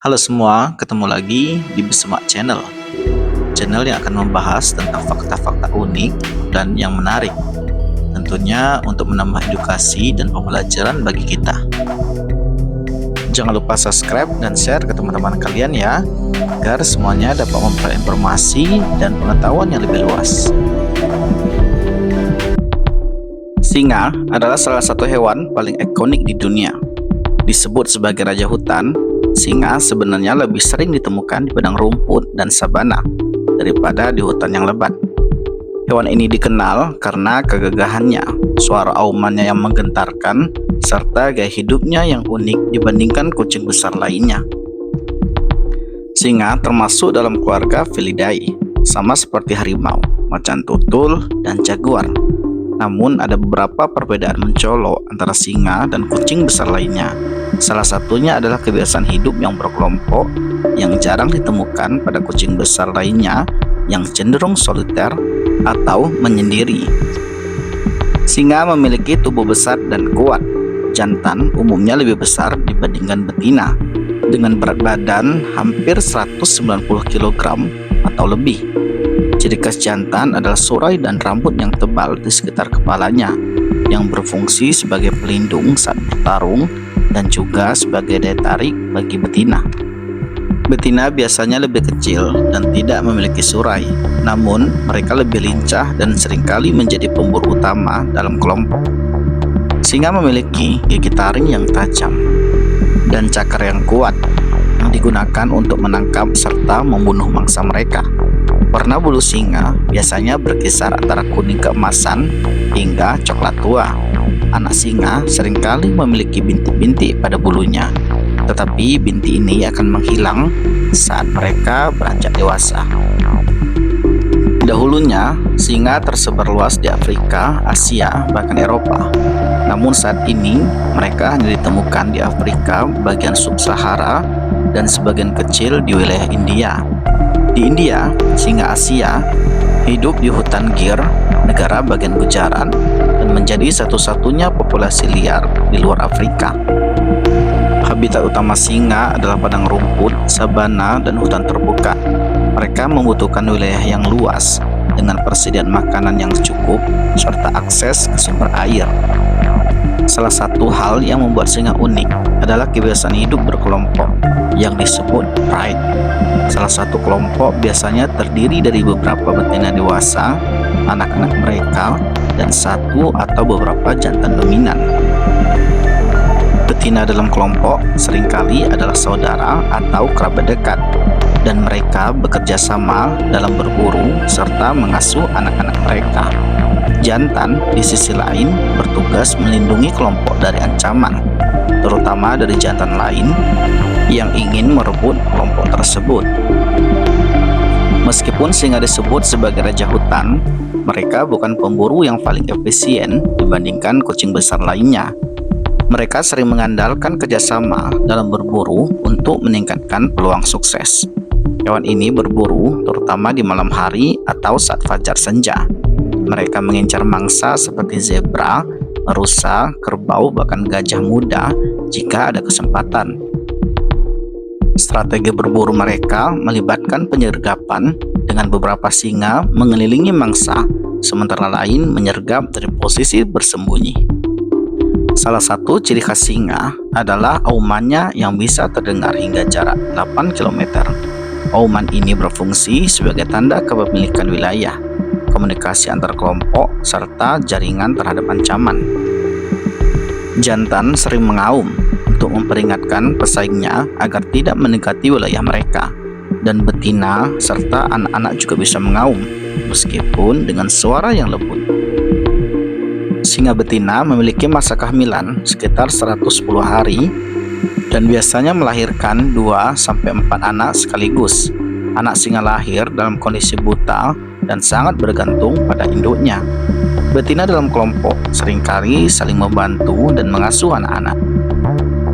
Halo semua, ketemu lagi di Besemak Channel. Channel yang akan membahas tentang fakta-fakta unik dan yang menarik. Tentunya untuk menambah edukasi dan pembelajaran bagi kita. Jangan lupa subscribe dan share ke teman-teman kalian ya, agar semuanya dapat memperoleh informasi dan pengetahuan yang lebih luas. Singa adalah salah satu hewan paling ikonik di dunia. Disebut sebagai raja hutan, singa sebenarnya lebih sering ditemukan di padang rumput dan sabana daripada di hutan yang lebat. Hewan ini dikenal karena kegagahannya, suara aumannya yang menggentarkan, serta gaya hidupnya yang unik dibandingkan kucing besar lainnya. Singa termasuk dalam keluarga Felidae, sama seperti harimau, macan tutul, dan jaguar. Namun ada beberapa perbedaan mencolok antara singa dan kucing besar lainnya. Salah satunya adalah kebiasaan hidup yang berkelompok yang jarang ditemukan pada kucing besar lainnya yang cenderung soliter atau menyendiri. Singa memiliki tubuh besar dan kuat. Jantan umumnya lebih besar dibandingkan betina, dengan berat badan hampir 190 kg atau lebih. Ciri khas jantan adalah surai dan rambut yang tebal di sekitar kepalanya, yang berfungsi sebagai pelindung saat bertarung dan juga sebagai daya tarik bagi betina. Betina biasanya lebih kecil dan tidak memiliki surai, namun mereka lebih lincah dan seringkali menjadi pemburu utama dalam kelompok. Singa memiliki gigi taring yang tajam dan cakar yang kuat yang digunakan untuk menangkap serta membunuh mangsa mereka. Warna bulu singa biasanya berkisar antara kuning keemasan hingga coklat tua. Anak singa seringkali memiliki bintik-bintik pada bulunya, tetapi bintik ini akan menghilang saat mereka beranjak dewasa. Dahulunya, singa tersebar luas di Afrika, Asia, bahkan Eropa. Namun saat ini, mereka hanya ditemukan di Afrika bagian sub-Sahara dan sebagian kecil di wilayah India. Di India, singa Asia hidup di hutan Gir, negara bagian Gujarat, dan menjadi satu-satunya populasi liar di luar Afrika. Habitat utama singa adalah padang rumput, sabana, dan hutan terbuka. Mereka membutuhkan wilayah yang luas dengan persediaan makanan yang cukup serta akses ke sumber air. Salah satu hal yang membuat singa unik adalah kebiasaan hidup berkelompok yang disebut pride. Salah satu kelompok biasanya terdiri dari beberapa betina dewasa, anak-anak mereka, dan satu atau beberapa jantan dominan. Betina dalam kelompok seringkali adalah saudara atau kerabat dekat, dan mereka bekerja sama dalam berburu serta mengasuh anak-anak mereka. Jantan di sisi lain bertugas melindungi kelompok dari ancaman, terutama dari jantan lain yang ingin merebut kelompok tersebut. Meskipun singa disebut sebagai raja hutan, mereka bukan pemburu yang paling efisien dibandingkan kucing besar lainnya. Mereka sering mengandalkan kerjasama dalam berburu untuk meningkatkan peluang sukses. Hewan ini berburu terutama di malam hari atau saat fajar senja. Mereka mengincar mangsa seperti zebra, rusa, kerbau, bahkan gajah muda jika ada kesempatan. Strategi berburu mereka melibatkan penyergapan dengan beberapa singa mengelilingi mangsa, sementara lain menyergap dari posisi bersembunyi. Salah satu ciri khas singa adalah aumannya yang bisa terdengar hingga jarak 8 km. Auman ini berfungsi sebagai tanda kepemilikan wilayah, komunikasi antar kelompok, serta jaringan terhadap ancaman. Jantan sering mengaum untuk memperingatkan pesaingnya agar tidak mendekati wilayah mereka, dan betina serta anak-anak juga bisa mengaum, meskipun dengan suara yang lembut. Singa betina memiliki masa kehamilan sekitar 110 hari dan biasanya melahirkan 2-4 anak sekaligus. Anak singa lahir dalam kondisi buta dan sangat bergantung pada induknya. Betina dalam kelompok seringkali saling membantu dan mengasuh anak-anak.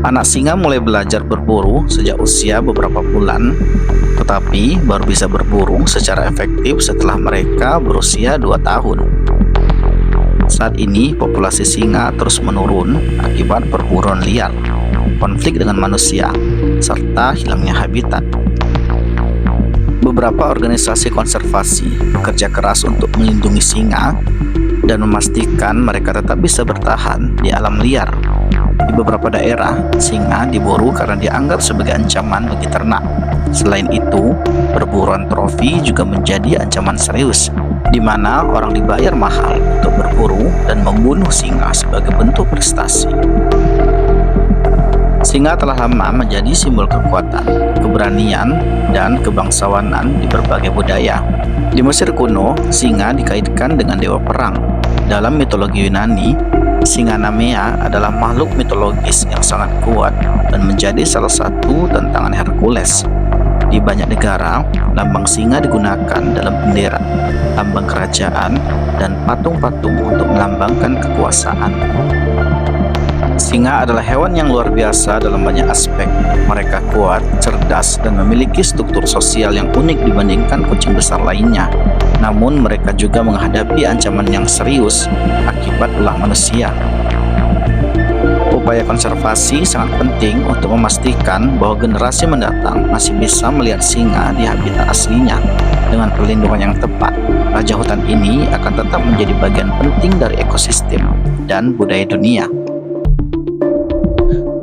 Anak singa mulai belajar berburu sejak usia beberapa bulan, tetapi baru bisa berburu secara efektif setelah mereka berusia 2 tahun. Saat ini populasi singa terus menurun akibat perburuan liar, konflik dengan manusia, serta hilangnya habitat. Beberapa organisasi konservasi bekerja keras untuk melindungi singa dan memastikan mereka tetap bisa bertahan di alam liar. Di beberapa daerah, singa diburu karena dianggap sebagai ancaman bagi ternak. Selain itu, perburuan trofi juga menjadi ancaman serius, di mana orang dibayar mahal untuk berburu dan membunuh singa sebagai bentuk prestasi. Singa telah lama menjadi simbol kekuatan, keberanian, dan kebangsawanan di berbagai budaya. Di Mesir kuno, singa dikaitkan dengan dewa perang. Dalam mitologi Yunani, singa Namea adalah makhluk mitologis yang sangat kuat dan menjadi salah satu tantangan Hercules. Di banyak negara, lambang singa digunakan dalam bendera, lambang kerajaan, dan patung-patung untuk melambangkan kekuasaan. Singa adalah hewan yang luar biasa dalam banyak aspek. Mereka kuat, cerdas, dan memiliki struktur sosial yang unik dibandingkan kucing besar lainnya. Namun mereka juga menghadapi ancaman yang serius akibat ulah manusia. Upaya konservasi sangat penting untuk memastikan bahwa generasi mendatang masih bisa melihat singa di habitat aslinya. Dengan perlindungan yang tepat, raja hutan ini akan tetap menjadi bagian penting dari ekosistem dan budaya dunia.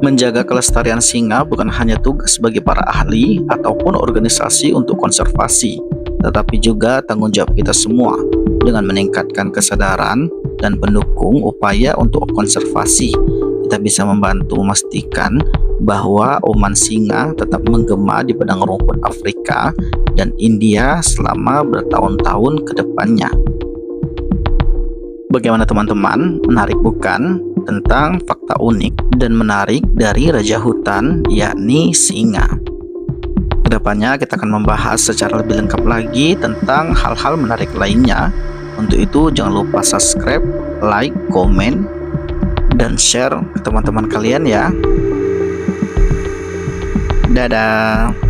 Menjaga kelestarian singa bukan hanya tugas bagi para ahli ataupun organisasi untuk konservasi, tetapi juga tanggung jawab kita semua. Dengan meningkatkan kesadaran dan mendukung upaya untuk konservasi, kita bisa membantu memastikan bahwa oman singa tetap menggema di padang rumput Afrika dan India selama bertahun-tahun ke depannya. Bagaimana teman-teman? Menarik bukan? Tentang fakta unik dan menarik dari raja hutan, yakni singa. Kedepannya kita akan membahas secara lebih lengkap lagi tentang hal-hal menarik lainnya. Untuk itu jangan lupa subscribe, like, komen, dan share ke teman-teman kalian ya. Dadah.